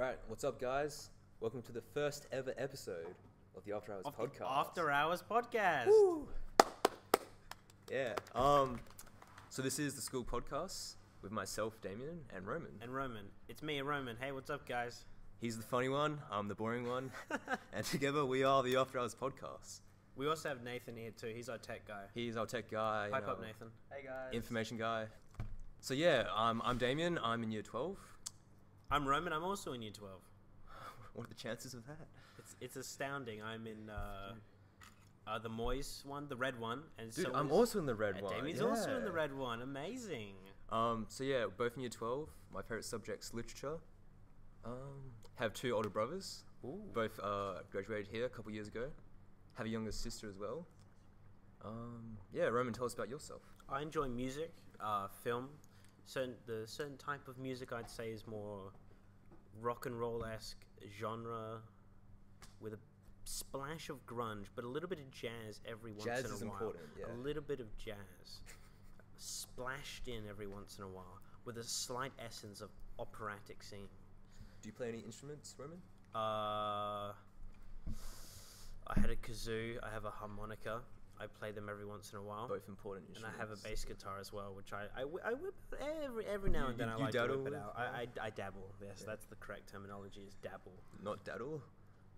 Alright, what's up, guys? Welcome to the first ever episode of the Afterhours Podcast. Afterhours Podcast. Woo! Yeah. So this is the school podcast with myself, Damien, and Roman. And Roman. It's me, Roman. Hey, what's up, guys? He's the funny one, I'm the boring one, and together we are the Afterhours Podcast. We also have Nathan here too. He's our tech guy. He's our tech guy. Pipe up, Nathan. Hey guys. Information guy. So yeah, I'm Damien. I'm in year 12. I'm Roman. I'm also in year 12. What are the chances of that? It's astounding. I'm in the Moyes one, the red one, and Dude, so I'm also in the red one. Damien's also in the red one. Amazing. So yeah, both in year 12. My favorite subject's literature. Have two older brothers. Ooh. Both graduated here a couple years ago. Have a younger sister as well. Yeah, Roman, tell us about yourself. I enjoy music, film. The certain type of music I'd say is more rock and roll-esque genre with a splash of grunge, but a little bit of jazz every once in a while. Jazz is important, yeah. A little bit of jazz splashed in every once in a while with a slight essence of operatic scene. Do you play any instruments, Roman? I had a kazoo, I have a harmonica. I play them every once in a while. Both important instruments. And I have a bass guitar as well, which I whip every now and then. I like to whip it out. I dabble. Yes, yeah. That's the correct terminology. Is dabble. Not daddle.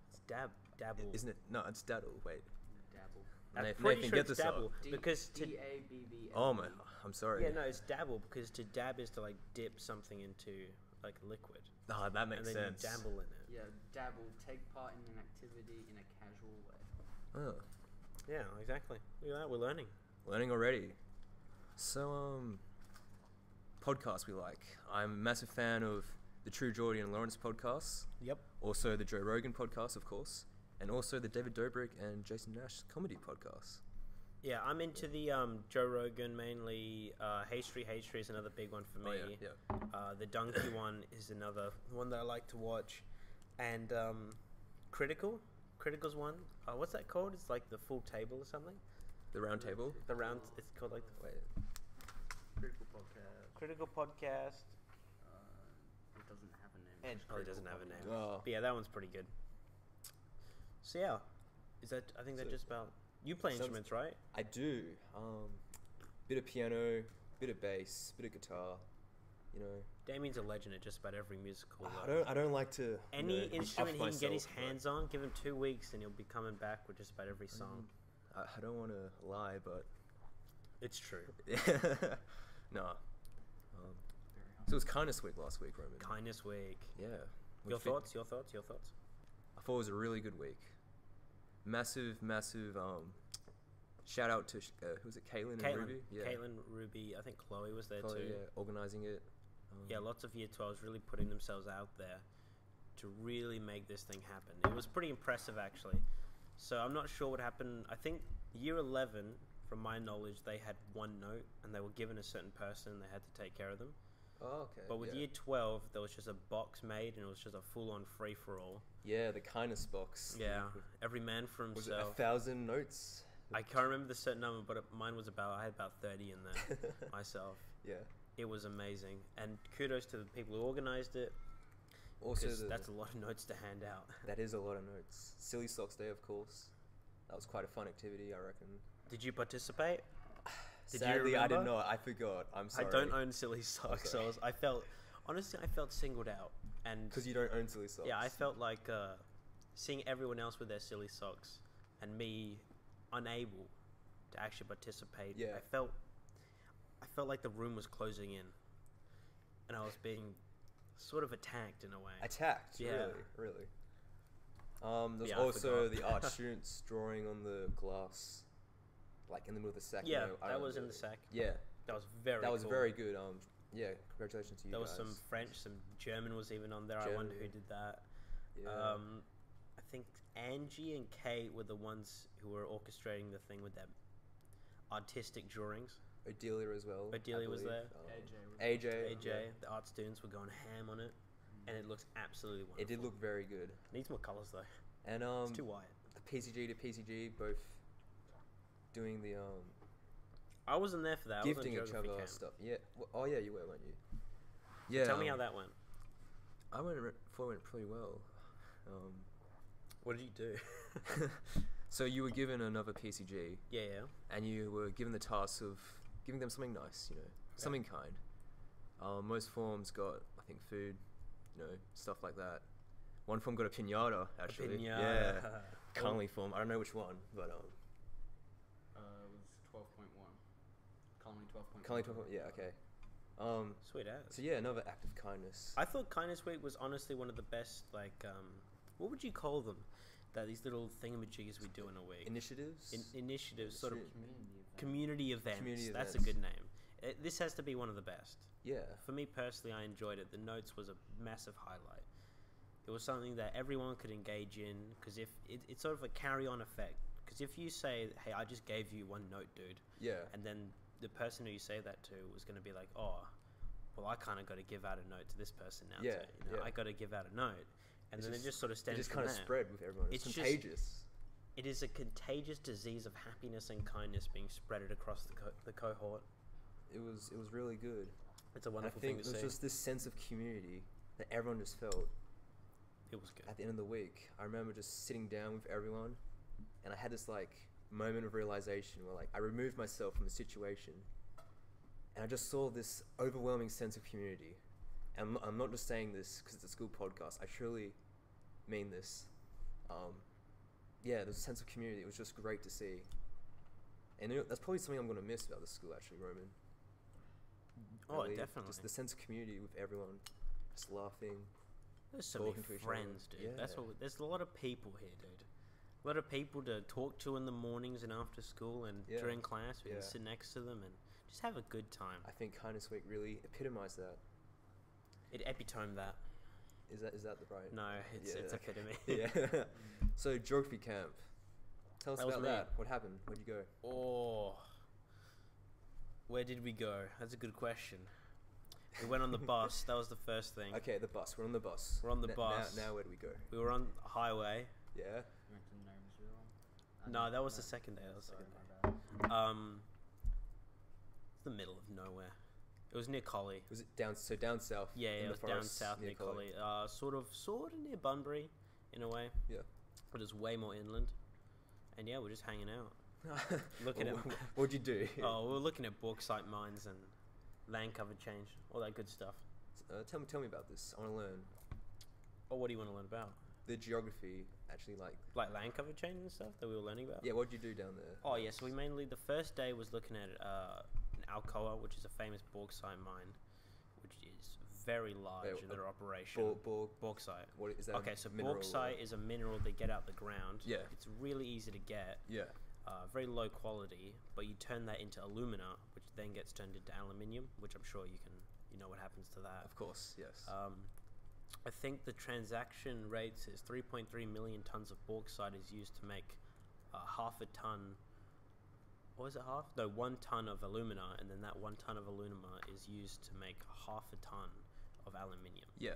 It's dabble. Isn't it? No, it's daddle. Wait. Dabble. I'm pretty sure get it's this dabble up. because to D-A-B-B-L-E. Oh my! I'm sorry. Yeah, no, it's dabble because to dab is to like dip something into like liquid. Ah, that makes and then sense. you dabble in it. Yeah, dabble. Take part in an activity in a casual way. Oh. Yeah, exactly. Look at that. We're learning. Learning already. So, podcasts we like. I'm a massive fan of the True Geordie and Lawrence podcasts. Yep. Also the Joe Rogan podcast, of course. And also the David Dobrik and Jason Nash comedy podcast. Yeah, I'm into the Joe Rogan mainly. H3 is another big one for me. Oh, yeah. The Donkey one is another one that I like to watch. And Critical's one. What's that called? It's like the full table or something. The round table? The round. It's called like the Critical podcast. Critical podcast. It doesn't have a name. And probably doesn't have a name. Oh. But yeah, that one's pretty good. So yeah, I think that's just about. You play instruments, right? I do. Bit of piano, bit of bass, bit of guitar. You know. Damien's a legend at just about every musical. I don't like to. Any instrument he can get his myself, hands on, give him 2 weeks, and he'll be coming back with just about every song. I don't want to lie, but It's true. no. So it was Kindness Week last week, Roman. Kindness Week. Yeah. Your thoughts? I thought it was a really good week. Massive. Shout out to who was it? Caitlin and Ruby. Yeah. Caitlin, Ruby. I think Chloe was there too. Yeah, organizing it. Yeah, lots of year 12s really putting themselves out there to really make this thing happen. It was pretty impressive, actually. So I'm not sure what happened. I think year 11, from my knowledge, they had one note and they were given a certain person and they had to take care of them. Oh, okay. But with year 12, there was just a box made and it was just a full-on free-for-all. Yeah, the kindness box. Yeah, every man for Was himself. it 1,000 notes? I can't remember the certain number, but I had about 30 in there myself. Yeah. It was amazing, and kudos to the people who organized it. Also, that's a lot of notes to hand out. That is a lot of notes. Silly Socks Day, of course. That was quite a fun activity, I reckon. Did you participate? Sadly, I did not. I forgot. I'm sorry. I don't own Silly Socks, so I felt singled out, and because you don't own Silly Socks. Yeah, I felt like seeing everyone else with their Silly Socks, and me unable to actually participate. Yeah. I felt like the room was closing in, and I was being sort of attacked in a way. Attacked? Yeah. Really? There's Yeah, I also forgot. the art students drawing on the glass, like in the middle of the sack. Yeah, you know, that was in the sack. Yeah. That was very That was cool. very good. Yeah, congratulations to you There guys. was some French, some German was even on there. I wonder who did that. Yeah. I think Angie and Kate were the ones who were orchestrating the thing with their artistic drawings. Odelia as well. Odelia was there. AJ. AJ, the art students were going ham on it, and it looks absolutely wonderful. It did look very good. Needs more colours though. And It's too white. the PCG to PCG both doing the I wasn't there for that. gifting I was each on other geography camp. stuff. Yeah. Oh yeah, you were, weren't you? Yeah. Tell me how that went. thought it went pretty well. What did you do? So you were given another PCG, Yeah. and you were given the task of giving them something nice, something kind. Most forms got, I think, food, stuff like that. One form got a piñata, actually. Yeah. Culinary form. I don't know which one, but It was 12.1. Colony 12.1. Culinary 12. Yeah. Okay. Sweet as. So yeah, another act of kindness. I thought Kindness Week was honestly one of the best, what would you call them? These little thingamajigs we do in a week. Initiatives. Initiatives, sort of Community events. community events. That's a events. good name. This has to be one of the best. Yeah. For me personally, I enjoyed it. The notes was a massive highlight. It was something that everyone could engage in, because if it's sort of a carry-on effect. Because if you say, "Hey, I just gave you one note, dude," Yeah. and then the person who you say that to was going to be like, "Oh, well, I kind of got to give out a note to this person now Yeah, too. yeah. I got to give out a note," and then it just sort of It stems just from kind of there. spread with everyone. It's It's just- contagious. It is a contagious disease of happiness and kindness being spreaded across the cohort. It was really good. It's a And I wonderful think thing it to was see. just this sense of community that everyone just felt It was good. at the end of the week. I remember just sitting down with everyone, and I had this moment of realization where I removed myself from the situation, and I just saw this overwhelming sense of community. And I'm not just saying this because it's a school podcast. I truly mean this. There's a sense of community. It was just great to see. And that's probably something I'm going to miss about the school, actually, Roman. Oh, Really, definitely. Just the sense of community with everyone, just laughing. There's so many talking to each other. friends, dude. That's Yeah. what. There's a lot of people here, dude. A lot of people to talk to in the mornings and after school and Yeah. during class. We Yeah. can sit next to them and just have a good time. I think Kindness Week really epitomized that. It epitomed that. Is that the right? No, it's okay. epitome. Yeah. So geography camp. Tell us That was about me. that. What happened? Where'd you go? Oh, where did we go? That's a good question. We went on the bus. That was the first thing. Okay, the bus. We're on the bus. We're on the bus. Now where do we go? We were on a highway. Yeah. You went to Gnomesville? No, that was the second day. That was the Sorry, second day. my bad. It's the middle of nowhere. It was near Collie. Was it down south? Yeah, in it the was down forest south near Collie. Sort of near Bunbury, in a way. Yeah. But it's way more inland. And yeah, we're just hanging out. Looking at. What'd you do? Oh, we were looking at bauxite mines and land cover change, all that good stuff. Tell me about this. I want to learn Oh, what do you want to learn about? the geography. Actually, Like land cover change and stuff that we were learning about? yeah. What'd you do down there? Oh, yeah, so we mainly, the first day was looking at an Alcoa, which is a famous bauxite mine, which is very large Wait, in their operation. Bauxite. What is that? Okay, so mineral bauxite or- is a mineral they get out the ground. Yeah. It's really easy to get, Yeah. very low quality, but you turn that into alumina, which then gets turned into aluminium, which I'm sure you know what happens to that. Of course. Yes. I think the transaction rates is 3.3 million tons of bauxite is used to make half a ton. What was it, half? No, 1 ton of alumina, and then that 1 ton of alumina is used to make half a ton of aluminium. yeah.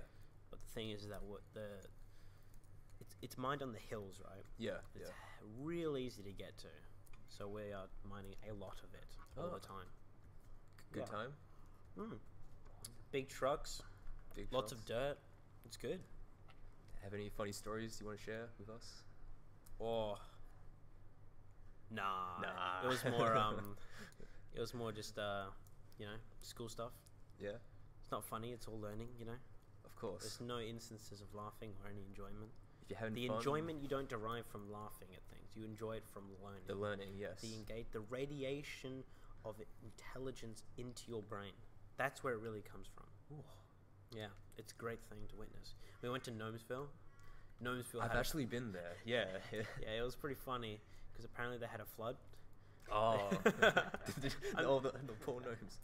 But the thing is that it's mined on the hills, right? Yeah. It's Yeah. real easy to get to, so we are mining a lot of it all Oh. the time. Good Yeah. time. Big trucks, Big lots trucks. of dirt. It's good. Have any funny stories you want to share with us? Oh, nah. Nah. It was more it was more just school stuff. Yeah. It's not funny. It's all learning. Of course. There's no instances of laughing or any enjoyment. If you're having The fun, enjoyment you don't derive from laughing at things. You enjoy it from learning. the learning. Yes. The radiation of intelligence into your brain. That's where it really comes from. Ooh. Yeah, it's a great thing to witness. We went to Gnomesville. Gnomesville I've had actually been there. Yeah. yeah, it was pretty funny because apparently they had a flood. Oh. All the poor gnomes.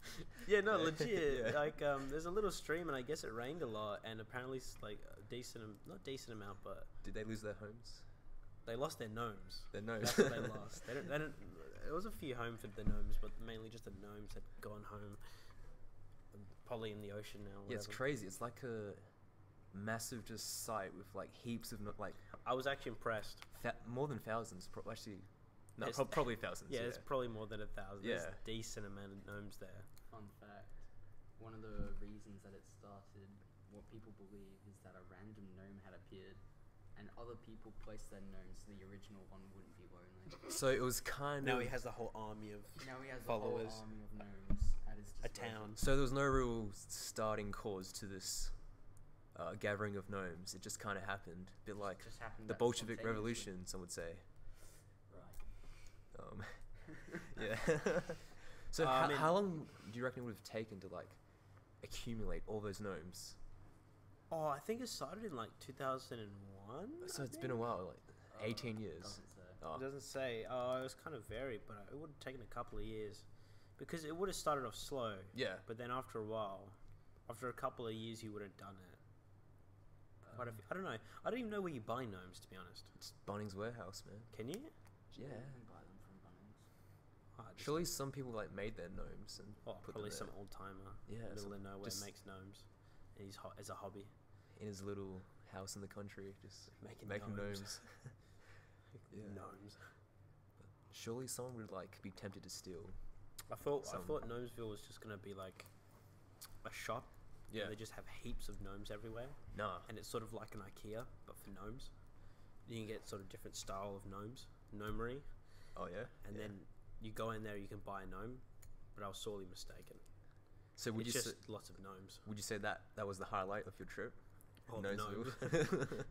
Yeah, no, Yeah. legit. Yeah. There's a little stream, and I guess it rained a lot, and apparently, not decent amount, but Did they lose their homes? they lost their gnomes. Their gnomes. That's what they lost. They don't. It was a few homes for the gnomes, but mainly just the gnomes had gone home. Probably in the ocean now. Yeah, it's whatever. crazy. It's like a massive just site with heaps of I was actually impressed. more than thousands. Actually, no, It's- probably thousands. Yeah, it's probably more than 1,000. There's Yeah. a decent amount of gnomes there. Fun fact: one of the reasons that it started what people believe is that a random gnome had appeared, and other people placed their gnomes so the original one wouldn't be lonely. So it was kind Now of... he has a whole army of Now he has followers. a whole army of gnomes at his A disposal. town. So there was no real starting cause to this gathering of gnomes. It just kind of happened. A bit like Just happened the that Bolshevik spontaneously. Revolution, some would say. Right. Yeah. So I mean- how long do you reckon it would have taken to like accumulate all those gnomes? Oh, I think it started in like 2001. So it's been a while, like 18 years. Doesn't say. Oh. It doesn't say. It was kind of varied, but it would have taken a couple of years, because it would have started off slow. Yeah. But then after a while, after a couple of years, you would have done it. I don't know. I don't even know where you buy gnomes, to be honest. It's Bunnings Warehouse, man. Can you? Yeah. You can buy them from Bunnings. Just- Surely some people like made their gnomes and Oh, put probably them some there old timer. Yeah, Middle some- of nowhere just- makes gnomes. And he's as a hobby. in his little house in the country, just Making making gnomes. gnomes. Yeah. Gnomes. Surely someone would like be tempted to steal. I thought Some- Gnomesville was just gonna be like a shop. Yeah. And they just have heaps of gnomes everywhere, Nah. and it's sort of like an IKEA but for gnomes. You can get sort of different style of gnomery, Oh yeah. and Yeah. then you go in there, you can buy a gnome. But I was sorely mistaken. So would It's you just say, lots of gnomes. would you say that was the highlight of your trip? Oh, the Gnomesville?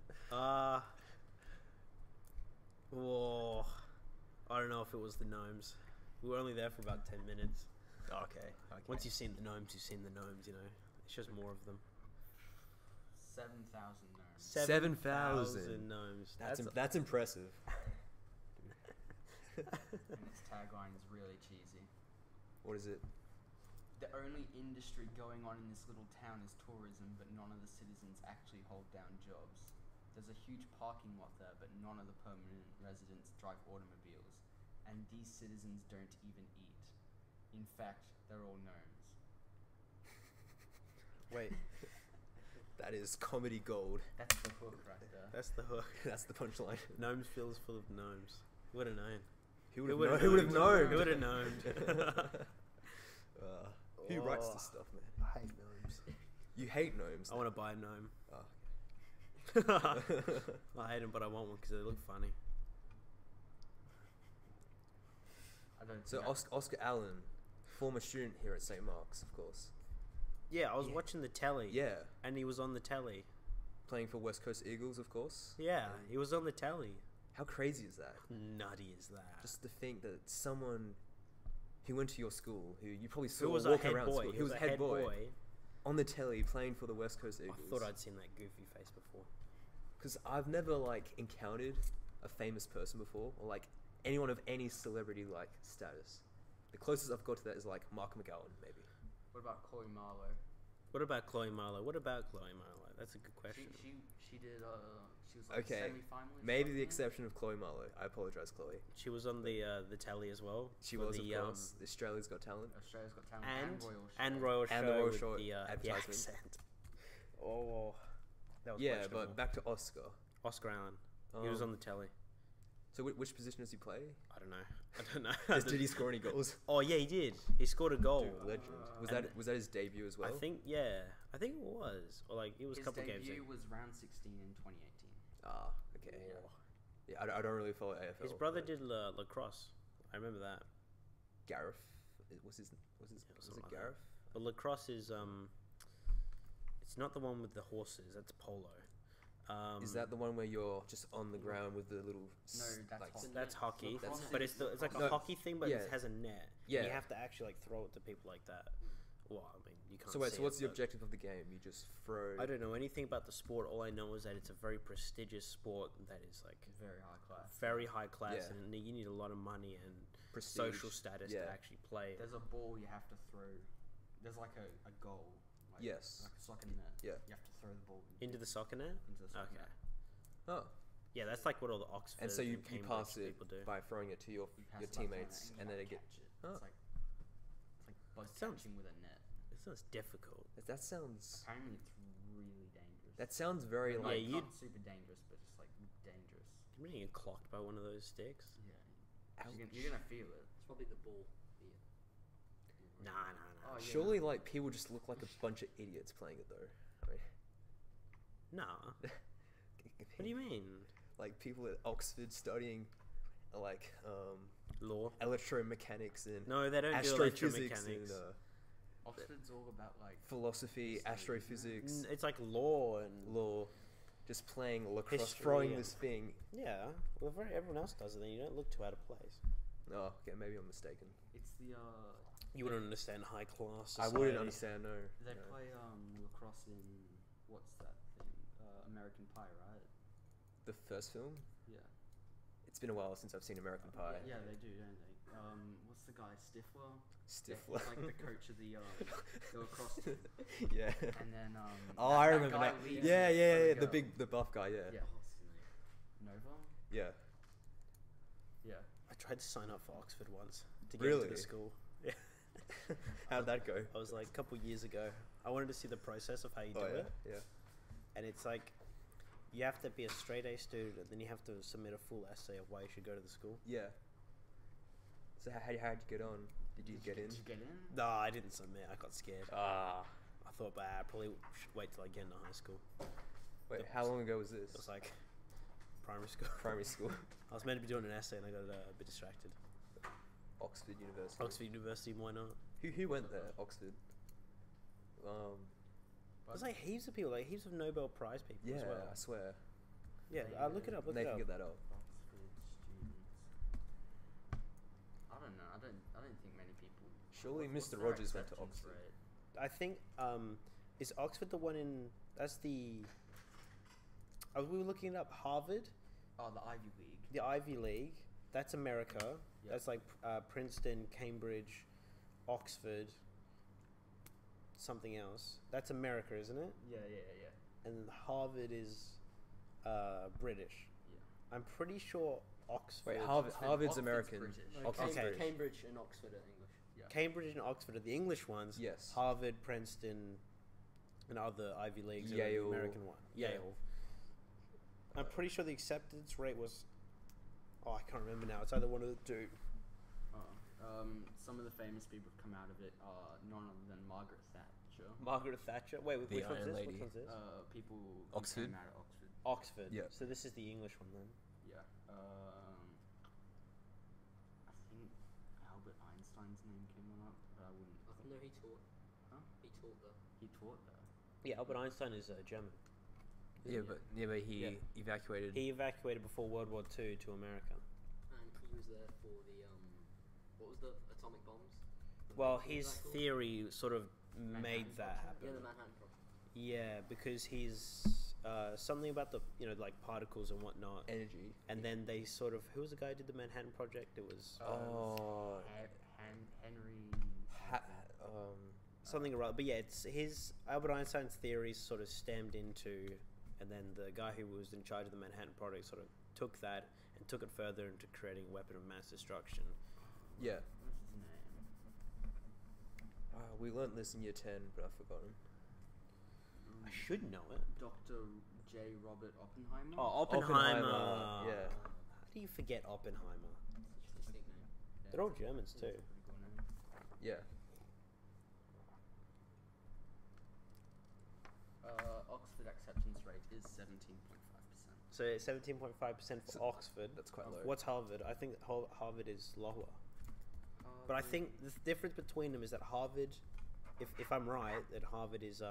Oh, I don't know if it was the gnomes. We were only there for about 10 minutes. Okay. Once you've seen the gnomes, you've seen the gnomes, you know. It's just more of them. 7,000 gnomes. 7,000 gnomes. That's impressive. And its tagline is really cheesy. What is it? The only industry going on in this little town is tourism, but none of the citizens actually hold down jobs. There's a huge parking lot there, but none of the permanent residents drive automobiles. And these citizens don't even eat. In fact, they're all gnomes. Wait, That is comedy gold. That's the hook right there. that's the hook. That's the punchline. Gnomesville is full of gnomes. Who would have known? Who Who would would've have known? Who would have known? Who writes Oh. this stuff, man? I hate gnomes. You hate gnomes. I want to buy a gnome. Oh. I hate them, but I want one because they look funny. I don't So think Oscar Allen, former student here at St. Mark's, of course. Yeah, I was Yeah. watching the telly. Yeah. And he was on the telly. Playing for West Coast Eagles, of course. Yeah, he was on the telly. How crazy is that? Nutty is that? Just to think that someone who went to your school, who you probably Who saw was a walking head around boy? school, He was a head boy. on the telly playing for the West Coast I Eagles. thought I'd seen that goofy face before. Because I've never like encountered a famous person before, or like anyone of any celebrity like status. The closest I've got to that is like Mark McGowan, maybe. What about Chloe Marlowe? What about Chloe Marlowe? That's a good question. She did she was like Okay, semi-finalist. maybe the something? exception of Chloe Marlowe. I apologize, Chloe. She was on the telly as well. She for was, the, of course. Australia's Got Talent. Australia's Got Talent and Royal Show. Royal Show And the Royal with Show the advertisement. accent. Oh, that was Yeah, questionable. but back to Oscar. Oscar Allen. He was Um, on the telly. So which position does he play? I don't know. Did he score any goals? Oh yeah, he did. He scored a goal. Dude, legend. Was And- that his debut as well? I think it was. Or like it was His a couple games. debut in. was round 16 in 2018. Ah, okay. Oh. Yeah, I don't really follow AFL. His brother but did lacrosse. I remember that. Gareth. Was it something like that. Gareth? But lacrosse is it's not the one with the horses. That's polo. Is that the one where you're just on the ground with the little? No, that's like, hockey. That's hockey, That's- but it's like a No, hockey thing, but yeah. it has a net. Yeah. You have to actually like throw it to people like that. Well, I mean, you can't. So wait, see so what's it, the but objective of the game? You just throw. I don't know anything about the sport. All I know is that it's a very prestigious sport that is like Very high class. very high class, Yeah. and you need a lot of money and Prestige. social status Yeah. to actually play. There's a ball you have to throw. There's like a goal. Like, Yes. Like a soccer net. Yeah. You have to throw the ball Into the soccer net. into the soccer Okay. net. Oh, Yeah, that's like what all the Oxford and so you Cambridge pass it people do. by throwing it to your You pass your it by throwing teammates, it and then you they get. catch it. Oh. It's like bug Sounds- catching with a net. It sounds difficult. That sounds. Apparently, it's really dangerous. That sounds very Yeah, like. you- not super dangerous, but just like dangerous. You really get clocked by one of those sticks? Yeah. You're gonna feel it. It's probably the ball. Nah. Oh, yeah. Surely, like people just look like a bunch of idiots playing it though. I mean, Nah. What do you mean? Like people at Oxford studying, like Law? electromechanics and No, they don't do astrophysics and electromechanics. Oxford's all about like philosophy, history, astrophysics, It's like law and... law. Just playing lacrosse, History throwing and- this thing. Yeah. Well, everyone else does it, then you don't look too out of place. Oh, okay, maybe I'm mistaken. It's the You wouldn't understand high class I society. wouldn't understand. No. they no. play lacrosse in what's that thing? American Pie, right? The first film. Yeah. It's been a while since I've seen American Pie. Yeah, they do, don't they? What's the guy? Stifler. Stifler. He's like the coach of the lacrosse team. Yeah. And then Oh, I remember guy that. leaves Yeah, for yeah, the yeah. girl. The buff guy. Yeah. Yeah. What's his name? Nova. Yeah. Yeah. I tried to sign up for Oxford once to get Really? into the school. Yeah. How'd that go? I was like a couple years ago. I wanted to see the process of how you do Oh yeah. it. Yeah. And it's like, you have to be a straight A student, and then you have to submit a full essay of why you should go to the school. Yeah. So how'd you get on? Did you get in? Did you get in? No, I didn't submit. I got scared. Ah. I thought, but I probably should wait till I get into high school. Wait, how long ago was this? It was like primary school. Primary school. I was meant to be doing an essay, and I got a bit distracted. Oxford University. Oxford University, why not? Who went there? Oxford. There's like heaps of people, like heaps of Nobel Prize people Yeah, as well. I swear. Yeah, look it up. Look They it can up. get that up. Oxford students. I don't know. I don't think many people. Surely What's Mr. their Rogers went to acceptance Oxford. rate? I think is Oxford the one in? That's the. We were looking it up. Harvard, Oh, the Ivy League. the Ivy League. That's America. Yeah. That's like Princeton, Cambridge, Oxford. Something else. That's America, isn't it? Yeah. And then Harvard is British. Yeah. I'm pretty sure Oxford. Wait, Oxford's Harvard's American. British. Oxford's Okay. British. Cambridge and Oxford are English. Yeah. Cambridge and Oxford are the English ones. Yes. Harvard, Princeton, and other Ivy Leagues are the Yale. American one. Yeah. Yale. I'm pretty sure the acceptance rate was. Oh, I can't remember now. It's either one of the two. Some of the famous people who come out of it are none other than Margaret Thatcher. Margaret Thatcher. Wait, The which one's Iron this? Lady. Which one's this? People who Oxford? came out of Oxford. Oxford. Yeah. So this is the English one then. Yeah. I think Albert Einstein's name came on up, but I wouldn't. No, he taught. Huh? He taught there. He taught there. Yeah, Albert Einstein is German. Yeah, but he evacuated. He evacuated before World War II to America. And he was there for the what was the atomic bombs? Well, What was his that called? theory sort of Manhattan made that Project. Yeah, happen. the Manhattan Project. Yeah, because he's something about the like particles and whatnot. energy. And then they sort of who was the guy who did the Manhattan Project? It was Oh. Henry. something around. But yeah, it's his Albert Einstein's theories sort of stemmed into, and then the guy who was in charge of the Manhattan Project sort of took that and took it further into creating a weapon of mass destruction. Yeah. What's his name? We learnt this in year 10, but I've forgotten. I should know it. Dr. J. Robert Oppenheimer. Oh, Oppenheimer. Yeah. How do you forget Oppenheimer? Such a sick name. Yeah, They're all it's a- Germans it's a too. pretty cool name. Yeah. Oxford acceptance rate is 17.5%. So 17.5% for So Oxford. That's quite low. What's Harvard? I think Harvard is lower. But I think the difference between them is that Harvard, if I'm right, that Harvard is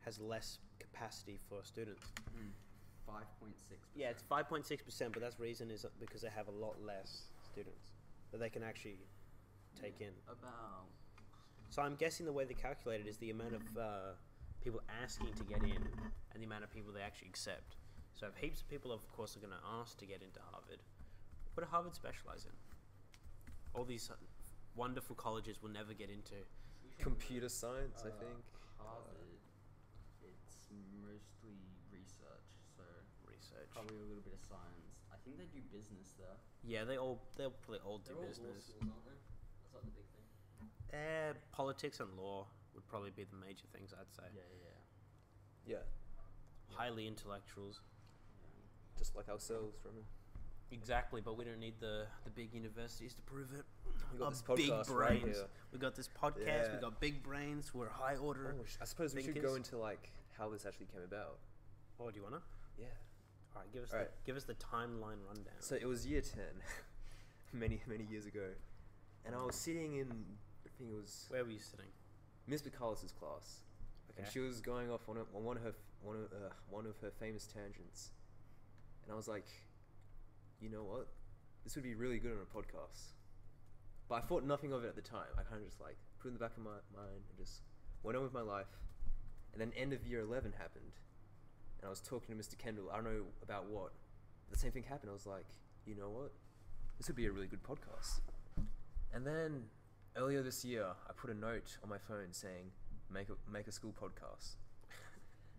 has less capacity for students. 5.6%. Yeah, it's 5.6%, but that's reason is because they have a lot less students that they can actually take in. About. So I'm guessing the way they calculate it is the amount of people asking to get in and the amount of people they actually accept. So if heaps of people, of course, are going to ask to get into Harvard, what do Harvard specialize in? All these wonderful colleges will never get into. Computer science, I think. Harvard, it's mostly research, so Research. probably a little bit of science. I think they do business there. Yeah, they'll probably all do They're all law business. schools, aren't they? That's like the big thing. Politics and law would probably be the major things I'd say. Yeah. Highly intellectuals. Just like ourselves, remember? Exactly, but we don't need the big universities to prove it. We got Our this big podcast right brains. here. We got this podcast. We Yeah. got big brains. We're high order. I suppose we should thinkers. go into like how this actually came about. Oh, do you wanna? Yeah. All right, Alright. give us the timeline rundown. So it was year 10, many years ago, and I was sitting in, I think it was Where were you sitting? Miss Bacalis's class, and Okay. she was going off on one of her famous tangents, and I was like, you know what, this would be really good on a podcast. But I thought nothing of it at the time. I kind of just like put it in the back of my mind and just went on with my life. And then end of year 11 happened, and I was talking to Mr. Kendall. I don't know about what. The same thing happened. I was like, you know what, this would be a really good podcast. And then earlier this year, I put a note on my phone saying, make a school podcast.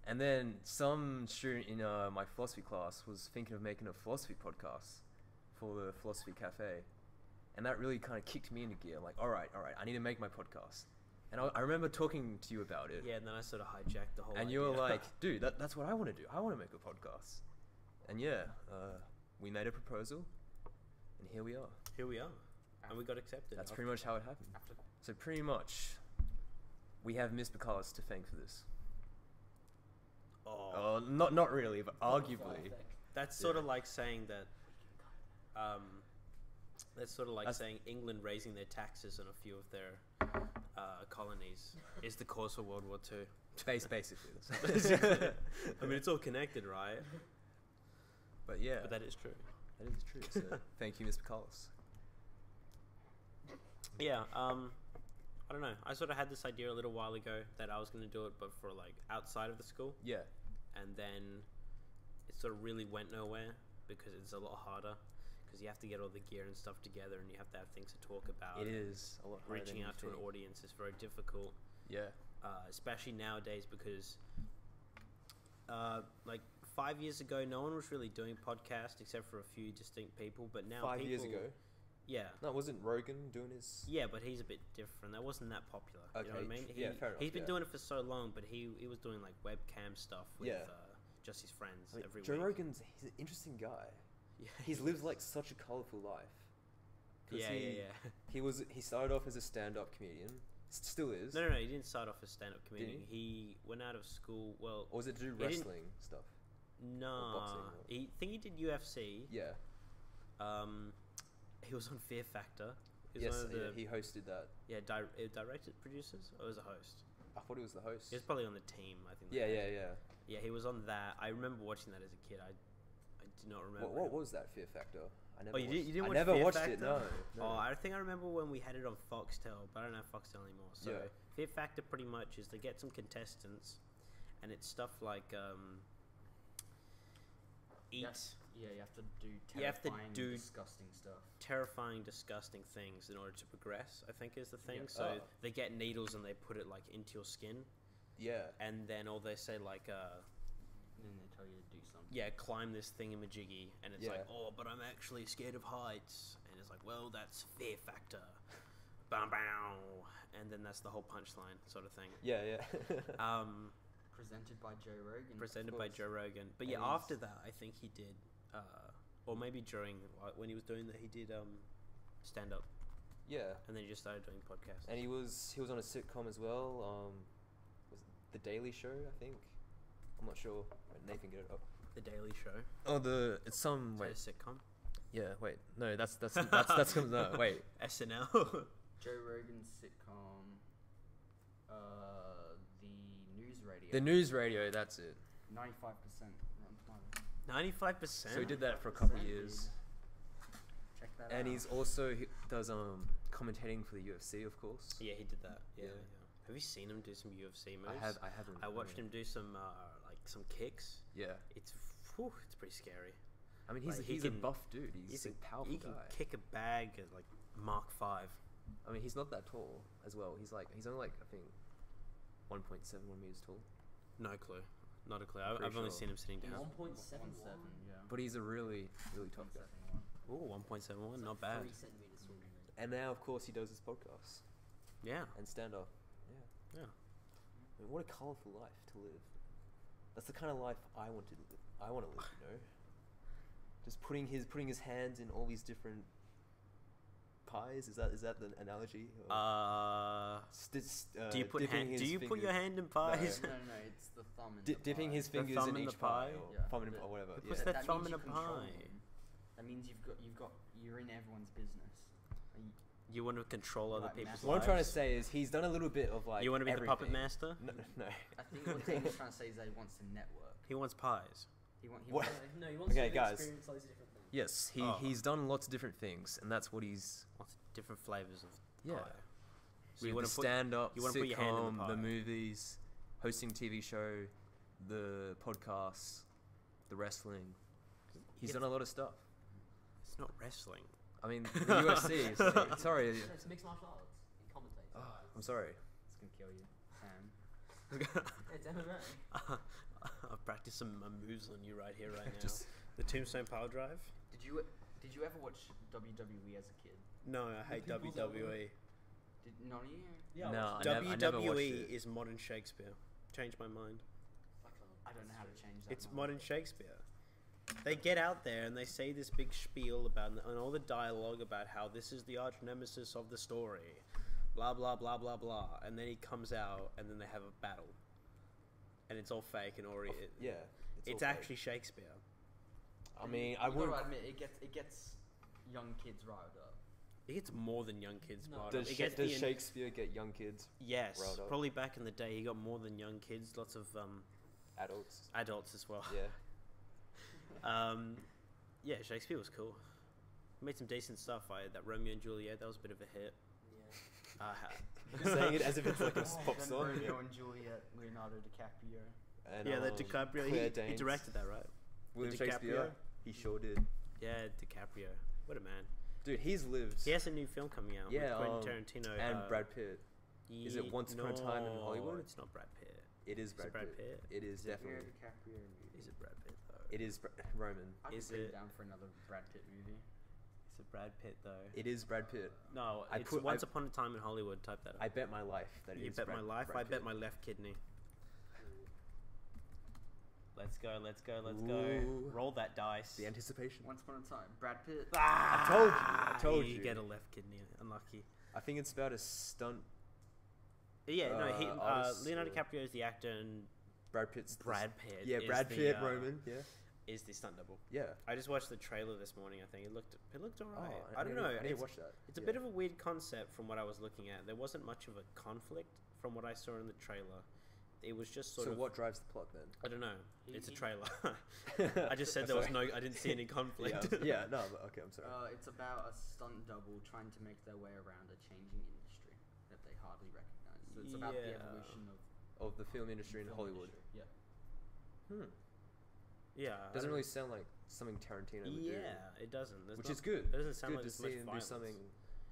And then some student in my philosophy class was thinking of making a philosophy podcast for the Philosophy Cafe. And that really kind of kicked me into gear. I'm like, all right, I need to make my podcast. And I remember talking to you about it. Yeah, and then I sort of hijacked the whole And you were like, dude, that's what I want to do. I want to make a podcast. And yeah, we made a proposal, and here we are. Here we are. And we got accepted. That's pretty much how it happened. So pretty much, we have Miss Bacalis to thank for this. Oh. Not really, but arguably. That's sort of like saying that... that's sort of like saying England raising their taxes on a few of their colonies is the cause for World War II. Basically. I mean, it's all connected, right? But yeah. But that is true. That is true. So thank you, Miss Bacalis. Yeah, I don't know. I sort of had this idea a little while ago that I was going to do it, but for like outside of the school. Yeah. And then it sort of really went nowhere because it's a lot harder. Because you have to get all the gear and stuff together, and you have to have things to talk about. It is a lot harder. Reaching out to an audience is very difficult. Yeah. Especially nowadays, because like 5 years ago, no one was really doing podcasts except for a few distinct people. But now 5 years ago. Yeah. No, wasn't Rogan doing his? Yeah, but he's a bit different. That wasn't that popular. Okay. You know what I mean? Yeah, fair enough. He's been doing it for so long, but he was doing like webcam stuff with just his friends every Joe week. Rogan's he's an interesting guy. Yeah, He's lived like such a colourful life. Yeah. He started off as a stand-up comedian. Still is. No. He didn't start off as stand-up comedian. He went out of school. Well, Or was it to do wrestling stuff? no. boxing, He think he did UFC. Yeah. He was on Fear Factor. He was Yes. one of the, He hosted that. yeah, directed producers, or was a host? I thought he was the host. He was probably on the team. I think. Yeah. Yeah, he was on that. I remember watching that as a kid. I do not remember. What was that Fear Factor? I never. You didn't watch I never Fear watched Factor? it. No. Oh, I think I remember when we had it on Foxtel, but I don't have Foxtel anymore. So Yeah. Fear Factor pretty much is they get some contestants, and it's stuff like eat Yeah, you have to do You have to terrifying, do- disgusting stuff. terrifying, disgusting things in order to progress. I think is the thing. Yeah. So Oh. they get needles and they put it like into your skin, Yeah. and then all they say like And then they tell you to do something. yeah, climb this thingamajiggy, and it's Yeah. like, oh, but I'm actually scared of heights, and it's like, well, that's Fear Factor, bam, bam, and then that's the whole punchline sort of thing. Yeah. Presented by Joe Rogan. Presented by course. Joe Rogan, but And yeah, he's- after that, I think he did, or maybe during when he was doing that, he did stand up, Yeah. and then he just started doing podcasts. And he was on a sitcom as well. Was it The Daily Show? I think. I'm not sure. Wait, Nathan, get it up. The Daily Show, Oh, it's some is that a sitcom? Yeah, wait. No, that's no, wait. SNL. Joe Rogan's sitcom. The news radio. The news radio, that's it. 95% Rotten Tomatoes. 95%. So he did that for a couple of 95%, years. Check that out. And he does commentating for the UFC, of course. Yeah, he did that. Yeah. Yeah. Have you seen him do some UFC moves? I haven't. I watched him do some like some kicks. Yeah. It's pretty scary. I mean, Like, he's he a can- buff dude. He's a powerful He guy. can kick a bag at like Mark 5. I mean, he's not that tall as well. He's only like, I think 1.71 meters tall. No clue. Not a clue. Pretty I've only sure. seen him sitting down. 1.7, yeah. But he's a really tough guy. 1.71. Ooh, 1.71. Not bad. 3 centimeters taller than me. And now, of course, he does his podcast Yeah. and stand up. Yeah. Yeah. I mean, what a colourful life to live. That's the kind of life I want to live. I want to live, you know. Just putting his hands in all these different pies? Is that the analogy? Do you put your hand in pies? No, it's the thumb in the dipping pie. his The fingers thumb in in each the pie? or Yeah. thumb in or whatever. Who puts Yeah. their That thumb means in a you control pie? them. That means you're in everyone's business. You want to control other Right, people's master. What I'm trying to lives? say is he's done a little bit of like. You want to be the puppet everything. master? No. I think what Damien's trying to say is that he wants to network. He wants pies. He What? wants No, he wants Okay, to guys. experience loads of different things. Yes, Oh. he's done lots of different things, and that's what he's. Wants different flavors of Yeah. pie. So With you the want to put stand-up, you wanna put your hand in the sitcom, pie. the movies, hosting TV show, the podcasts, the wrestling. He's done a lot of stuff. it's not wrestling. I mean, the UFC. Sorry. No, it's mixed martial arts. He commentates. Oh, I'm sorry. It's gonna kill you, Sam. It's MMA. I've practiced some moves on you right here, right now. Just- The Tombstone Power Drive? Did you ever watch WWE as a kid? No, I hate The People's WWE. Did none of you? Yeah, No, I I never watched WWE it. is modern Shakespeare. Changed my mind. I don't know how to change that. It's mind. modern Shakespeare. They get out there and they say this big spiel about and all the dialogue about how this is the arch nemesis of the story, blah blah blah blah blah, and then he comes out and then they have a battle, and it's all fake and already. Yeah. It's all fake. actually Shakespeare. I mean, I You would. gotta admit, it gets young kids riled up. It gets more than young kids. No. riled up. Does, It gets does the Shakespeare get young kids, yes, riled up? probably back in the day he got more than young kids. Lots of adults? adults as well. Yeah. Yeah, Shakespeare was cool. Made some decent stuff. That Romeo and Juliet, that was a bit of a hit. Yeah. You're saying it as if it's like a pop Then song. Romeo and Juliet, Leonardo DiCaprio. And, Yeah, that DiCaprio, Claire he Danes. directed that, right? William DiCaprio? Shakespeare. He sure did. Yeah, DiCaprio. What a man. Dude, he's lived. He has a new film coming out Yeah, with Quentin Tarantino. and Brad Pitt. Is it Once Upon a Time in No, Hollywood? It's not Brad Pitt. It is Is Brad, it Brad Pitt. Pitt? It is definitely. Leonardo DiCaprio movie. Is it Brad Pitt, though? It is Roman. I'd Is be pretty it- down for another Brad Pitt movie. Is it Brad Pitt, though? It is Brad Pitt. No, I it's put- Once I- Upon a Time in Hollywood. Type that up. I bet my life that it You is bet Brad, my life. Brad I bet Pitt. my left kidney. Let's go. Ooh. Roll that dice. The anticipation. Once Upon a Time, Brad Pitt. Ah, I told you. You get a left kidney. Unlucky. I think it's about a stunt. Yeah, no. artist Leonardo or- DiCaprio is the actor, and Brad Pitt's. Brad Pitt. Yeah, is Brad the, Pitt, Roman. Yeah. is the stunt double. Yeah. I just watched the trailer this morning. I think it looked alright. Oh, I don't know. I need to It's, watch that. it's a bit of a weird concept from what I was looking at. There wasn't much of a conflict from what I saw in the trailer. It was just sort So of. what drives the plot then? I don't know. It's a He- trailer. I just said there was no. I didn't see any conflict. Yeah, no, but okay, I'm sorry. It's about a stunt double trying to make their way around a changing industry that they hardly recognize. So it's about the Yeah. evolution of Of the film industry in film Hollywood. industry. Yeah. Yeah. I Doesn't don't- really sound like something Tarantino would do. Yeah, it doesn't. There's Which not- is good. It doesn't It's sound good like to there's much see him do violence. something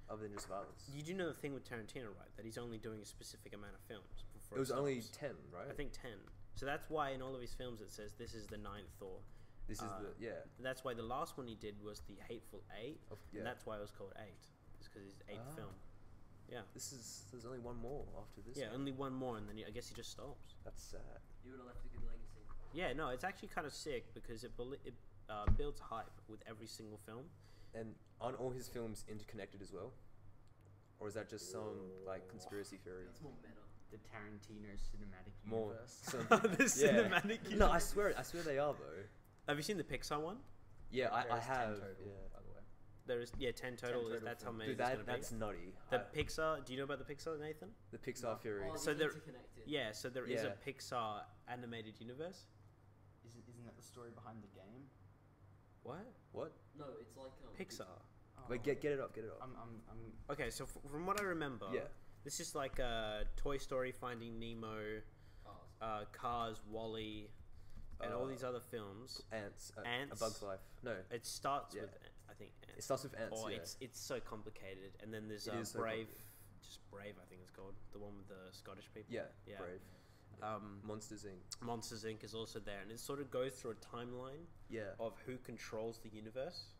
other than just violence. You do know the thing with Tarantino, right? That he's only doing a specific amount of films. For It was only himself. 10, right? I think 10. So that's why in all of his films it says this is the 9th Thor. This is uh, the That's why the last one he did was the Hateful Eight, yeah. and that's why it was called 8. It's because his 8th Ah. film. Yeah. There's only one more after this. Yeah, one. only one more, and then I guess he just stops. That's sad. You would have left a good legacy. Yeah, no, it's actually kind of sick because it builds hype with every single film. And aren't all his films interconnected as well? Or is that just some like conspiracy theory? That's more meta. The Tarantino cinematic More. universe. Some, The yeah. cinematic No, I swear they are though. Have you seen the Pixar one? Yeah, I There's 10 have. total, Yeah. by the way. There is 10 total. total That's how films. many Dude, there's gonna that's be. nutty. The Pixar. Do you know about the Pixar, Nathan? The Pixar No. Theory. Oh, So they're there- interconnected. Yeah. So there is Yeah. a Pixar animated universe. Isn't that the story behind the game? What? What? No, it's like Pixar. Wait, get it up. I'm Okay, so from what I remember, Yeah. this is like Toy Story, Finding Nemo, Cars. Cars, Wall-E, and all Uh, these other films. Ants. Ants. A Bug's Life. No. It starts Yeah. with, I think, It Ants. starts with ants. Or yeah. it's so complicated. And then there's It is so Brave, complicated. just Brave, I think it's called, the one with the Scottish people. Yeah. Yeah. Brave. Monsters Inc. Monsters Inc. is also there, and it sort of goes through a timeline Yeah. of who controls the universe,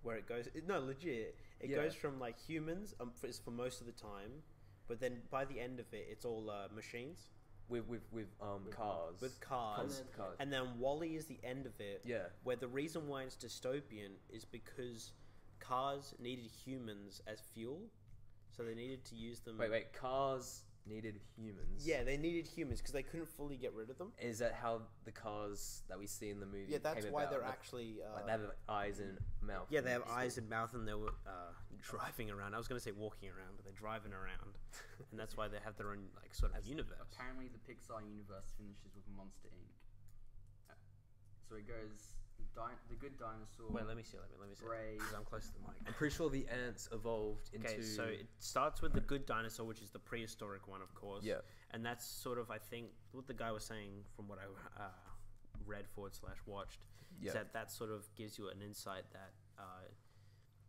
where it goes. No, legit, it Yeah. goes from like humans for most of the time, but then by the end of it, it's all machines With cars. with cars, Cars. and then Wall-E is the end of it. Yeah. Where the reason why it's dystopian is because cars needed humans as fuel, so they needed to use them. Wait. Cars needed humans. Yeah, they needed humans because they couldn't fully get rid of them. Is that how the cars that we see in the movie? Yeah, that's came why about? they're Like, actually. like they have eyes and mouth. Yeah, they have eyes and mouth, and they were driving around. I was going to say walking around, but they're driving around, and that's why they have their own like sort of universe. Apparently, the Pixar universe finishes with Monster Inc. So it goes the good dinosaur. Wait, let me see. Brave. Because I'm close to the mic. I'm pretty sure the ants evolved into. Okay, so it starts with the good dinosaur, which is the prehistoric one, of course. Yeah. And that's sort of, I think, what the guy was saying from what I read / watched. Yeah. Is that sort of gives you an insight that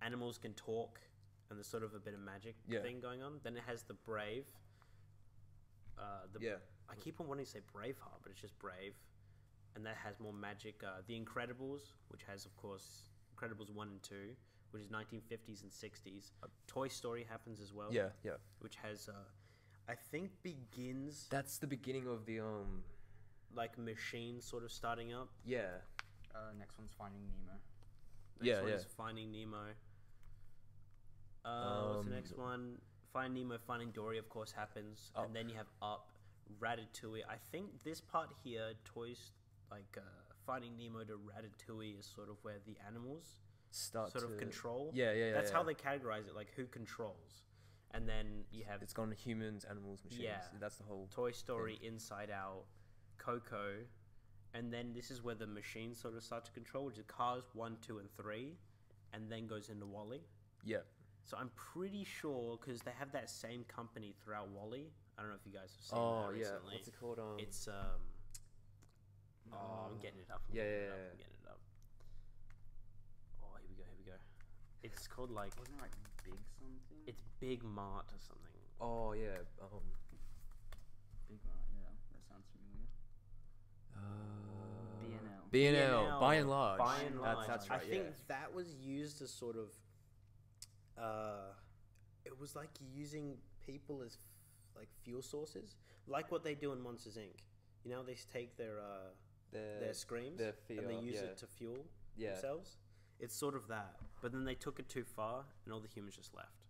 animals can talk, and there's sort of a bit of magic thing going on. Then it has the brave. I keep on wanting to say Braveheart, but it's just Brave. And that has more magic. The Incredibles, which has, of course, Incredibles 1 and 2, which is 1950s and 60s. Toy Story happens as well. Yeah. Which has, I think, begins... That's the beginning of the like, machines sort of starting up. Yeah. Next one's Finding Nemo. Next one is Finding Nemo. What's the next one? Finding Nemo, Finding Dory, of course, happens. Up. And then you have Up, Ratatouille. I think this part here, Finding Nemo to Ratatouille is sort of where the animals start sort to of control. Yeah. That's how they categorize it, like who controls. And then you have It's gone humans, animals, machines. Yeah. That's the whole Toy Story, Inside Out, Coco, and then this is where the machines sort of start to control, which is Cars 1, 2, and 3, and then goes into WALL-E. Yeah. So I'm pretty sure, because they have that same company throughout WALL-E. I don't know if you guys have seen that recently. What's it called? It's I'm getting it up. I'm getting it up. Oh, here we go. It's called like... Wasn't it like Big something? It's Big Mart or something. Oh yeah. Big Mart, yeah. That sounds familiar. BNL. BNL. By and large. By and large. That's right. I think that was used as sort of... it was like using people as like fuel sources. Like what they do in Monsters, Inc. You know, they take their screams their fear, and they use it to fuel themselves. It's sort of that, but then they took it too far, and all the humans just left.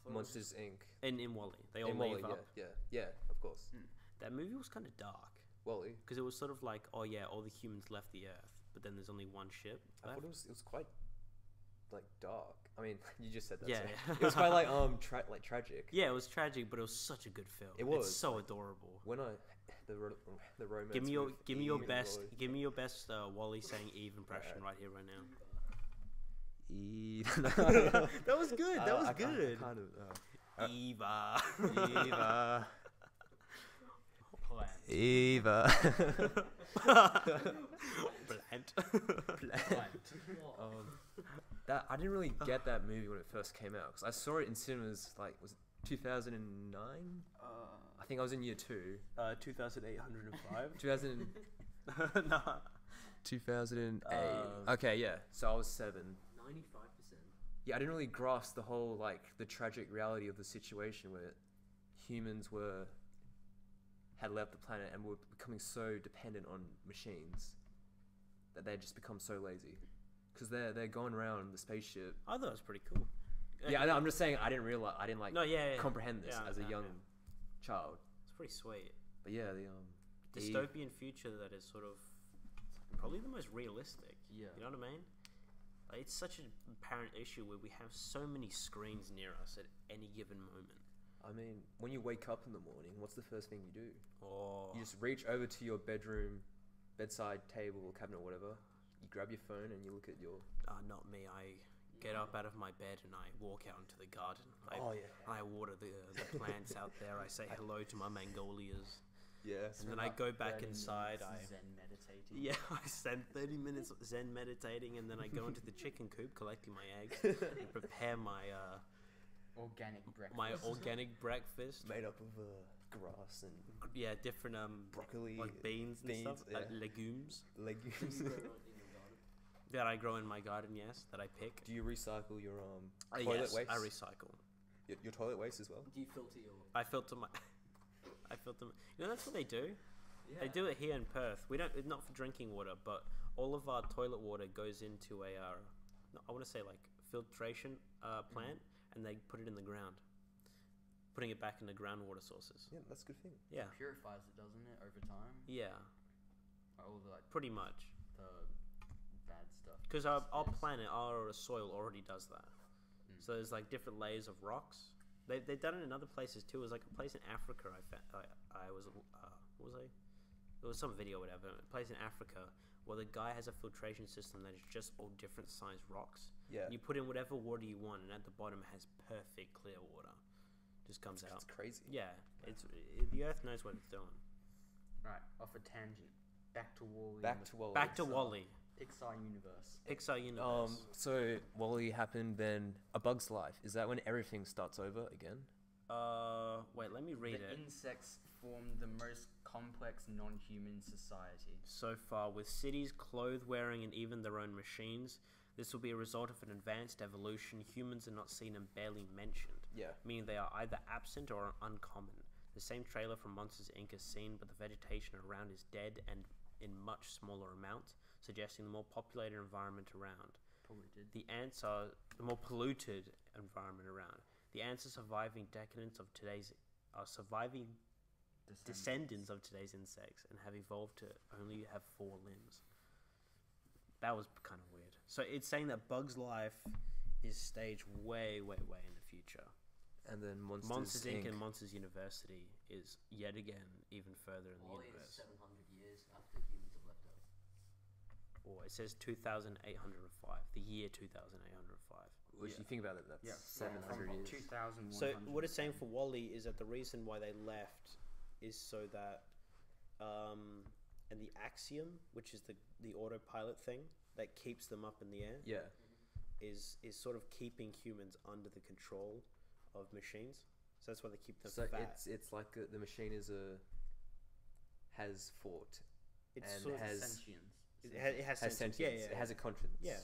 Monsters Inc. In WALL-E, they all leave up. Yeah, of course. That movie was kind of dark WALL-E, because it was sort of like, oh yeah, all the humans left the Earth, but then there's only one ship I left. thought it was quite like dark. I mean, you just said that. Yeah, so yeah. It was quite like tragic. Yeah, it was tragic, but it was such a good film. It was. It's so adorable. When the romance. Give me your with best. Eve and Give me your best WALL-E saying Eve impression right here, right now. Eve. That was good. That was good. Kind of. Eva. Eva. Plant. Eva. Plant. That I didn't really get that movie when it first came out because I saw it in cinemas. Like, was it 2009? I think I was in year 2. 2,805. 2000. Nah. 2008. Okay, yeah. So I was 7. 95%. Yeah, I didn't really grasp the whole the tragic reality of the situation where humans had left the planet and were becoming so dependent on machines that they just become so lazy because they're going around the spaceship. I thought it was pretty cool. Yeah, I know, I'm just saying I didn't comprehend this as a young child. It's pretty sweet. But yeah, the Dystopian future that is sort of probably the most realistic. Yeah. You know what I mean? Like, it's such an apparent issue where we have so many screens near us at any given moment. I mean, when you wake up in the morning, what's the first thing you do? Oh. You just reach over to your bedroom, bedside table or cabinet or whatever. You grab your phone and you look at your... Not me. I get up out of my bed and I walk out into the garden. I water the plants out there. I say hello to my magnolias. Yeah. And then I go back inside. Zen meditating. Yeah, I spend 30 minutes Zen meditating, and then I go into the chicken coop collecting my eggs and prepare my Organic breakfast. my organic breakfast. Made up of grass and different broccoli, like beans and stuff, like legumes legumes. that I grow in my garden. Yes, that I pick. Do you recycle your toilet yes, waste? I recycle. Your toilet waste as well? Do you filter your... I filter my. You know, that's what they do. Yeah. They do it here in Perth. We don't, not for drinking water, but all of our toilet water goes into a I want to say like filtration plant, and they put it in the ground, putting it back into groundwater sources. Yeah, that's a good thing. Yeah. It purifies it, doesn't it, over time? Yeah. All the, like, Pretty much. the bad stuff. Because our disappears. planet, our soil already does that. So there's like different layers of rocks. They've done it in other places too. It was like a place in Africa. I was what was I? It was some video, or whatever. A place in Africa where the guy has a filtration system that is just all different sized rocks. Yeah. You put in whatever water you want, and at the bottom it has perfect clear water. Just comes out. It's crazy. Yeah, the Earth knows what it's doing. Right, off a tangent. Back to Wall-E. Back to Wall-E. Back to Wall-E. Pixar universe. Pixar universe. So Wall-E happened, then A Bug's Life. Is that when everything starts over again? Wait, let me read The it. insects form the most complex non-human society. So far, with cities, clothes-wearing, and even their own machines, this will be a result of an advanced evolution. Humans are not seen and barely mentioned, Yeah. meaning they are either absent or uncommon. The same trailer from Monsters, Inc. is seen, but the vegetation around is dead and in much smaller amounts, suggesting the more populated environment around. Polluted. The ants are the more polluted environment around. The ants are surviving descendants of today's insects and have evolved to only have 4 limbs. That was kind of weird. So it's saying that Bug's Life is staged way, way, way in the future. And then Monsters Inc. and Monsters University is yet again even further in the Wall-E is universe. 700 years after humans have left Earth. Or it says 2,805, the year 2,805. Which Yeah. you think about it, that's Yeah, 700 from years. 2,100. So what it's saying for Wall-E is that the reason why they left is so that, and the axiom, which is the autopilot thing that keeps them up in the air, Yeah. is sort of keeping humans under the control of machines. So that's why they keep them So fat. it's like the machine has fought It's and sort of has Sentience. it has has sentience. sentience. Yeah, yeah, It has a conscience. yeah.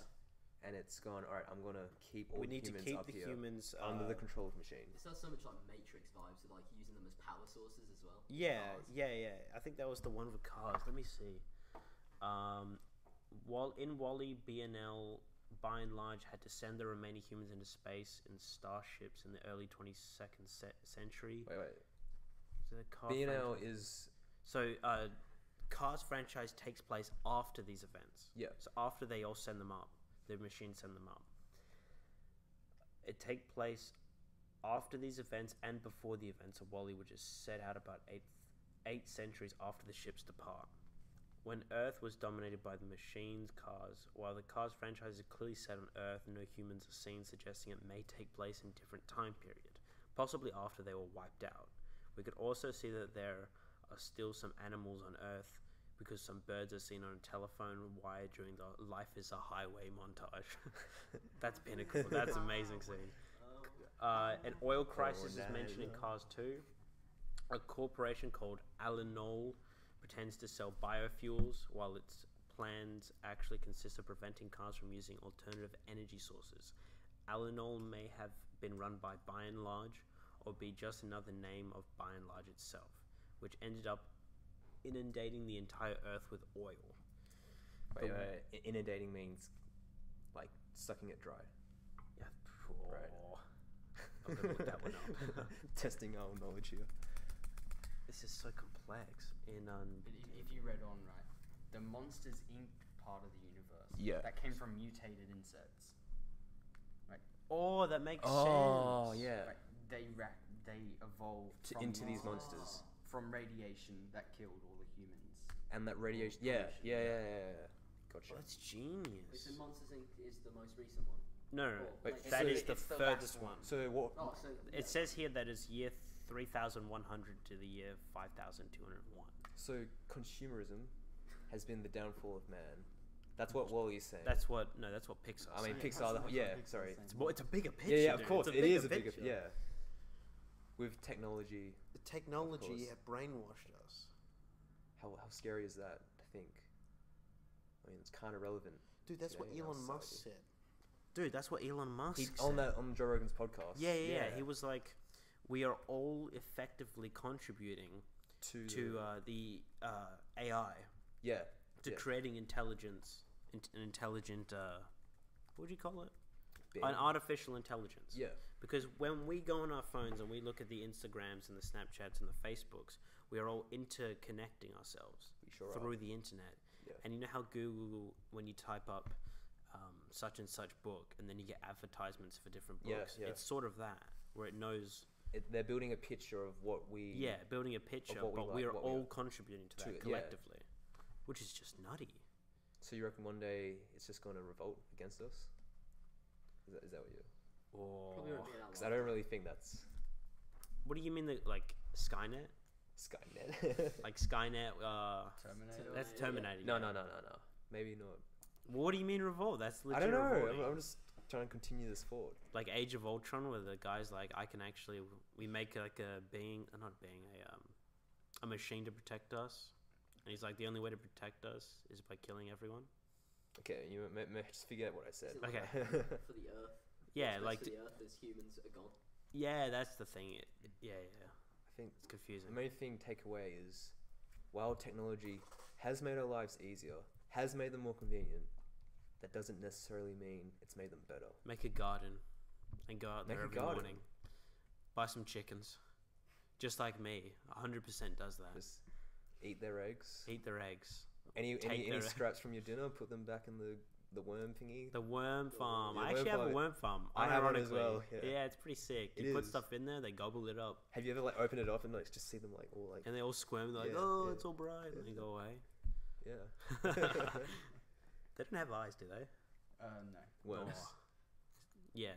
And it's gone, all right, I'm going to keep all We the need to humans keep up the here humans under the control of machines. This has so much like Matrix vibes, with like using them as power sources as well. Yeah, Cars. yeah. I think that was the one with cars. Let me see. In Wall-E, BNL by and large had to send the remaining humans into space in starships in the early 22nd century. Wait. So the car BNL franchise- is... So Cars franchise takes place after these events. Yeah. So after they all send them up, the machines send them up. It takes place after these events and before the events of Wall-E, which is set out about eight centuries after the ships depart. When Earth was dominated by the machines, cars, while the Cars franchise is clearly set on Earth, no humans are seen, suggesting it may take place in a different time period, possibly after they were wiped out. We could also see that there are still some animals on Earth, because some birds are seen on a telephone wire during the Life is a Highway montage. That's pinnacle. That's an amazing scene. An oil crisis is mentioned in Cars 2. A corporation called Alanol pretends to sell biofuels, while its plans actually consist of preventing cars from using alternative energy sources. Alanol may have been run by and Large, or be just another name of and Large itself, which ended up inundating the entire Earth with oil. Wait, inundating means like sucking it dry. Yeah. Right. I'm gonna look that one up. Testing our knowledge here. This is so complex. If you read on, right, the Monsters Inc. part of the universe, Yeah. that came from mutated insects. Right, Oh, that makes Oh, sense. yeah. right. They evolved Into these monsters. from radiation that killed all the humans. And that radiation... Pollution. Yeah. Gotcha. Oh, that's genius. Wait, so Monsters Inc. is the most recent one. No. Wait, Like, That so is the it's the furthest last one. one. So what... Oh, so It says here that it's year 3,100 to the year 5,201. So consumerism has been the downfall of man. That's what Wall-E is saying. That's what Pixar. I mean, Yeah, Pixar... that's yeah, what sorry. Pixar's It's a bigger picture. Yeah, of dude. course. It's It is a bigger... picture. Yeah. With technology... The technology course. had brainwashed us. How scary is that to think? I mean, it's kind of relevant. Dude, that's what today in our Elon Musk society. said. Dude, that's what Elon Musk He, said. on Joe Rogan's podcast. Yeah. He was like, we are all effectively contributing to the AI, Yeah. to yeah. creating intelligence, an intelligent, what would you call it? Being- An artificial intelligence. Yeah. Because when we go on our phones and we look at the Instagrams and the Snapchats and the Facebooks, we are all interconnecting ourselves We sure through are. the internet. Yeah. And you know how Google, when you type up such and such book, and then you get advertisements for different books, Yeah. it's sort of that, where it knows... They're building a picture of what we... Yeah, building a picture, what we but like, we're what we all are. contributing to To that it, yeah. collectively, which is just nutty. So you reckon one day it's just going to revolt against us? Is that what you... Or Probably won't be that Because I don't really think that's what do you mean that, like, Skynet? Skynet. Like Skynet, Terminator. that's Yeah. Terminator. No. yeah. Maybe not. What do you mean revolt? That's legit I don't know. revolting. I'm just trying to continue this forward. Like Age of Ultron, where the guy's like, I can actually, we make like a being, not a being, a machine to protect us, and he's like, the only way to protect us is by killing everyone. Okay, you may just forget what I said. Is it like Okay. for the Earth. Yeah, What's like, best for the Earth is humans are gone. yeah, that's the thing. Yeah, I think it's confusing. the main thing takeaway is, while technology has made our lives easier, has made them more convenient, that doesn't necessarily mean it's made them better. Make a garden, and go out Make there a every garden. morning. Buy some chickens, just like me. 100% does that. Just eat their eggs. Eat their eggs. Any Take their- scraps from your dinner, put them back in the worm thingy. The worm farm. Yeah, I worm actually have a farm. worm farm. I have one as unironically. well, yeah. It's pretty sick. It You put is. stuff in there, they gobble it up, Have you ever like opened it up and like just see them like all like and they all squirm. They're like, Yeah, "Oh, yeah. it's all bright," and they go away. yeah They don't have eyes, do they? No. worms? Oh. Yeah,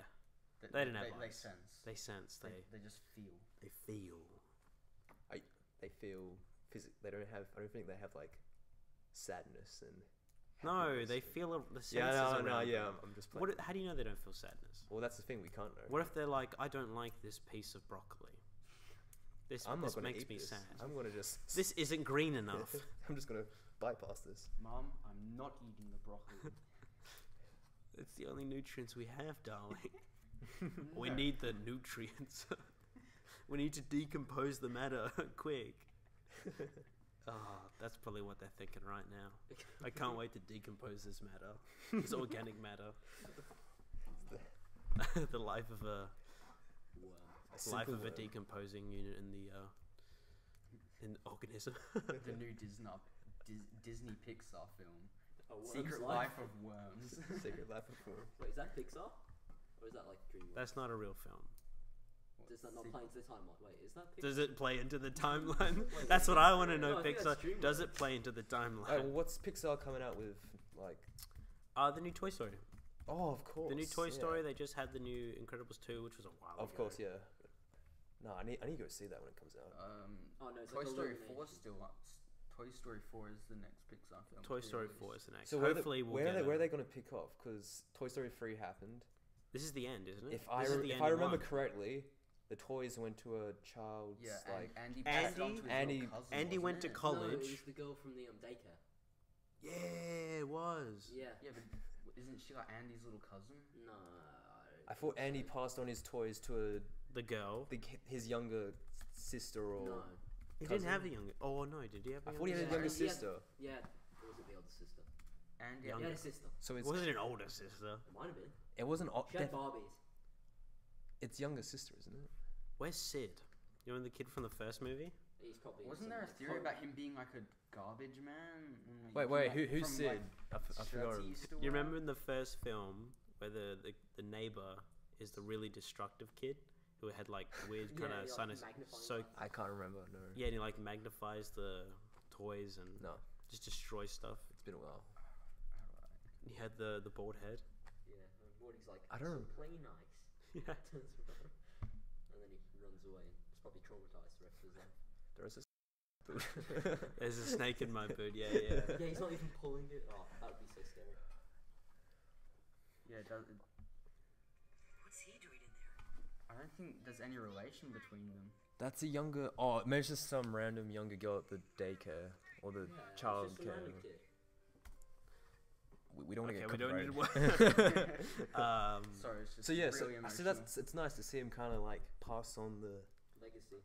They don't have They eyes. sense. they sense. They just feel. They feel. They feel They don't have. I don't think they have like sadness and. No, happiness they and- feel the senses Yeah, no, around yeah. them. I'm just playing. What? How do you know they don't feel sadness? Well, that's the thing we can't know. What if they're like, I don't like this piece of broccoli. This I'm not this gonna makes eat me this. sad. I'm gonna just. This isn't green enough. I'm just gonna bypass this. Mom, I'm not eating the broccoli. It's the only nutrients we have, darling. We No. need the nutrients. We need to decompose the matter quick. That's probably what they're thinking right now. I can't wait to decompose this matter. This organic matter. The life of a simple worm. decomposing unit in the in organism. The new Disney Pixar film, A Worm's Secret Life of Worms. Secret Life of Worms. Wait, is that Pixar? Or is that like DreamWorks? That's not a real film. Does that not play into the timeline? Wait, is that Pixar? Does it play into the timeline? Wait, That's what I want to no, know, I think Pixar. that's DreamWorks. Does it play into the Oh, timeline? what's Pixar coming out with? Like, The new Toy Story. oh, of course. The new Toy yeah. Story, they just had the new Incredibles 2, which was a while ago. Of course, yeah. No, I need to go see that when it comes out. Oh no, it's Toy like Story 4 Illumination. still up. Toy Story 4 is the next Pixar film. Toy to be Story released. 4 is the next. So Hopefully, where we'll get are a- they going to pick off? Because Toy Story 3 happened. This is the end, isn't it? If I This is the if end I in remember one. correctly, the toys went to a child's Yeah, like. and Andy passed it on to his Andy- little cousin, Andy wasn't went to it? No, college. it was the girl from the daycare. Yeah, it was. Yeah. Yeah, but isn't she like Andy's little cousin? No. I thought Andy passed on his toys to The girl. his younger sister or. No. He cousin. didn't have a younger. Oh no, did he have? A I thought he had a younger younger Yeah, sister. Yeah. Or was it the older sister? Andy. Younger. Yeah, a sister. So It it's wasn't an older sister. It might have been. it wasn't. She had Barbies. It's younger sister, isn't it? Where's Sid? You know the kid from the first movie? He's probably. Wasn't some, there a like, theory horror- about him being like a garbage man? And, like, Wait, from, who's from, Sid? like, I shirts forgot. he used to You wear? remember in the first film where the neighbor is the really destructive kid who had like weird Yeah, kind of he, like, sinus. magnifying So glass. I can't remember. No. yeah, and he like magnifies the toys and No, just destroys stuff. it's been a while. He had the bald head. Yeah, and Morty's like, I don't "So play nice." Yeah. Turns around, and then he runs away. He's probably traumatized the rest of his life. There is a. There's a snake in my boot. Yeah, yeah. Yeah, he's not even pulling it. Oh, that would be so scary. Yeah, it does. What's he doing in there? I don't think there's any relation between them. That's a younger. Oh, maybe it's just some random younger girl at the daycare or the Yeah, it's child just a care. random kid. We don't want to Okay, get we don't need to copyrighted. Sorry, it's just So yeah, really so emotional. that's it's nice to see him kind of like pass on Legacy.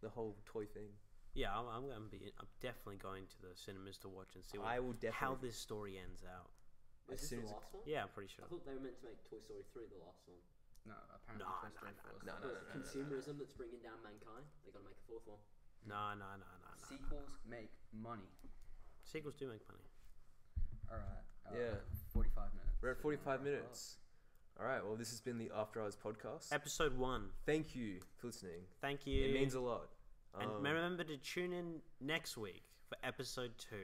the whole toy thing. Yeah, I'm definitely going to the cinemas to watch and see I will how definitely. this story ends out. Was as this soon the as last one? Yeah, I'm pretty sure. I thought they were meant to make Toy Story 3 the last one. No, apparently No, Toy no, Story no, 4 is no, the no, last. no, Consumerism that's bringing down mankind. They gotta make a fourth one. No. Sequels make money. Sequels do make money. Alright. Yeah. 45 minutes. We're at So 45 wrap it up. minutes. All right. Well, this has been the Afterhours Podcast. Episode 1. Thank you for listening. Thank you. It means a lot. And remember to tune in next week for episode 2.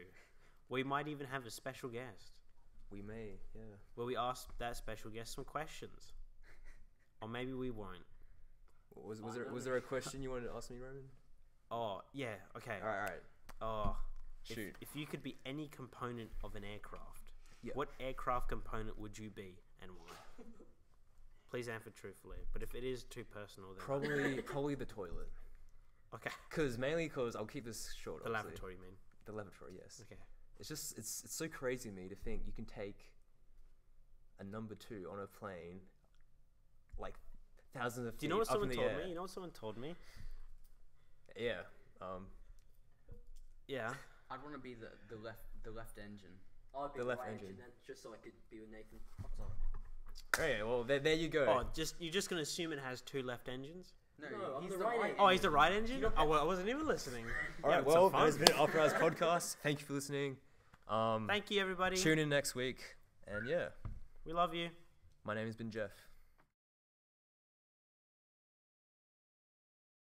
We might even have a special guest We may, yeah. where we ask that special guest some questions. Or maybe we won't. Was there a question you wanted to ask me, Roman? Oh, yeah, okay. All right. Oh, Shoot. If you could be any component of an aircraft, Yeah. what aircraft component would you be and why? Please answer truthfully. But if it is too personal, then Probably the toilet. okay. Because I'll keep this short. The obviously. lavatory, you mean? The lavatory, yes. Okay. It's just it's so crazy to me to think you can take a number 2 on a plane, like thousands of feet Do you know what up someone in the told air. me? You know what someone told me? Yeah. Yeah. I'd want to be the left engine. I'd be The left right engine. then, just so I could be with Nathan. I'm sorry. Okay, well there you go. Oh, you're just gonna assume it has 2 left engines? No, I'm he's the the right right engine. Oh, he's the right engine? You know- Oh, well, I wasn't even listening. All right, Yeah, well, some that has fun. been Afterhours Podcast. Thank you for listening. Thank you, everybody. Tune in next week, and yeah, We love you. my name has been Jeff.